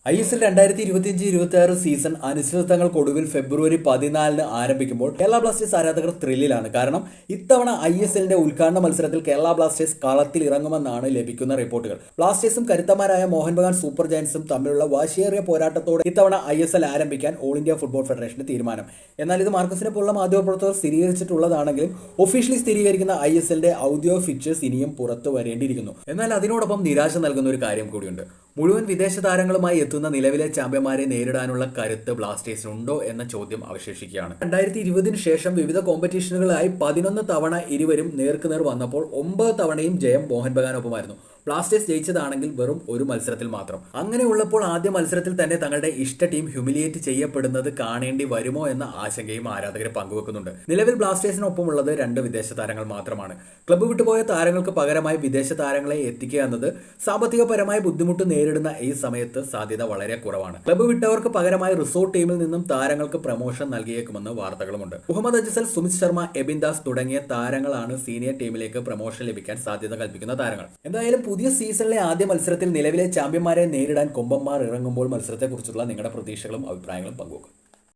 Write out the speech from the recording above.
ISL 2025-26 season അനിശ്ചിതത്വങ്ങൾക്കൊടുവിൽ ഫെബ്രുവരി 14 ആരംഭിക്കുമ്പോൾ Kerala Blasters ആരാധകർ ത്രില്ലിലാണ്. കാരണം ഇത്തവണ ISLന്റെ ഉദ്ഘാടന മത്സരത്തിൽ കേരള ബ്ലാസ്റ്റേഴ്സ് കളത്തിൽ ഇറങ്ങുമെന്നാണ് ലഭിക്കുന്ന റിപ്പോർട്ടുകൾ. ബ്ലാസ്റ്റേഴ്സും കരുത്തന്മാരായ മോഹൻ ബഗാൻ സൂപ്പർ ജയൻസും തമ്മിലുള്ള വാശിയേറിയ പോരാട്ടത്തോടെ ഇത്തവണ ISL ആരംഭിക്കാൻ ഓൾ ഇന്ത്യ ഫുട്ബോൾ ഫെഡറേഷന്റെ തീരുമാനം. എന്നാൽ ഇത് മാർക്കസിനെ പോലുള്ള മാധ്യമപ്രവർത്തകർ സ്ഥിരീകരിച്ചിട്ടുള്ളതാണെങ്കിലും ഒഫീഷ്യലി സ്ഥിരീകരിക്കുന്ന ISLന്റെ ഔദ്യോഗിക ഫിക്ചേഴ്സ് ഇനിയും പുറത്തു വരേണ്ടിയിരിക്കുന്നു. എന്നാൽ അതിനോടൊപ്പം നിരാശ നൽകുന്ന ഒരു കാര്യം കൂടിയുണ്ട്. മുഴുവൻ വിദേശ താരങ്ങളുമായി എത്തുന്ന നിലവിലെ ചാമ്പ്യന്മാരെ നേരിടാനുള്ള കരുത്ത് ബ്ലാസ്റ്റേഴ്സിനുണ്ടോ എന്ന ചോദ്യം അവശേഷിക്കുകയാണ്. 2020 ശേഷം വിവിധ കോമ്പറ്റീഷനുകളായി 11 തവണ ഇരുവരും നേർക്കുനേർ വന്നപ്പോൾ 9 തവണയും ജയം മോഹൻ ബഗാനൊപ്പമായിരുന്നു. ബ്ലാസ്റ്റേഴ്സ് ജയിച്ചതാണെങ്കിൽ വെറും ഒരു മത്സരത്തിൽ മാത്രം. അങ്ങനെയുള്ളപ്പോൾ ആദ്യ മത്സരത്തിൽ തന്നെ തങ്ങളുടെ ഇഷ്ട ടീം ഹ്യൂമിലിയേറ്റ് ചെയ്യപ്പെടുന്നത് കാണേണ്ടി വരുമോ എന്ന ആശങ്കയും ആരാധകർ പങ്കുവെക്കുന്നുണ്ട്. നിലവിൽ ബ്ലാസ്റ്റേഴ്സിനൊപ്പമുള്ളത് 2 വിദേശ താരങ്ങൾ മാത്രമാണ്. ക്ലബ്ബ് വിട്ടുപോയ താരങ്ങൾക്ക് പകരമായി വിദേശ താരങ്ങളെ എത്തിക്കുക എന്നത് സാമ്പത്തികപരമായ ബുദ്ധിമുട്ട് നേരിടുന്ന ഈ സമയത്ത് സാധ്യത വളരെ കുറവാണ്. ക്ലബ്ബ് വിട്ടവർക്ക് പകരമായി റിസോർട്ട് ടീമിൽ നിന്നും താരങ്ങൾക്ക് പ്രമോഷൻ നൽകിയേക്കുമെന്ന് വാർത്തകളുമുണ്ട്. മുഹമ്മദ് അജ്സൽ, സുമിത് ശർമ്മ, എബിൻ ദാസ് തുടങ്ങിയ താരങ്ങളാണ് സീനിയർ ടീമിലേക്ക് പ്രമോഷൻ ലഭിക്കാൻ സാധ്യത കൽപ്പിക്കുന്ന താരങ്ങൾ. എന്തായാലും പുതിയ സീസണിലെ ആദ്യ മത്സരത്തിൽ നിലവിലെ ചാമ്പ്യന്മാരെ നേരിടാൻ കൊമ്പന്മാർ ഇറങ്ങുമ്പോൾ മത്സരത്തെക്കുറിച്ചുള്ള നിങ്ങളുടെ പ്രതീക്ഷകളും അഭിപ്രായങ്ങളും പങ്കുവെക്കും.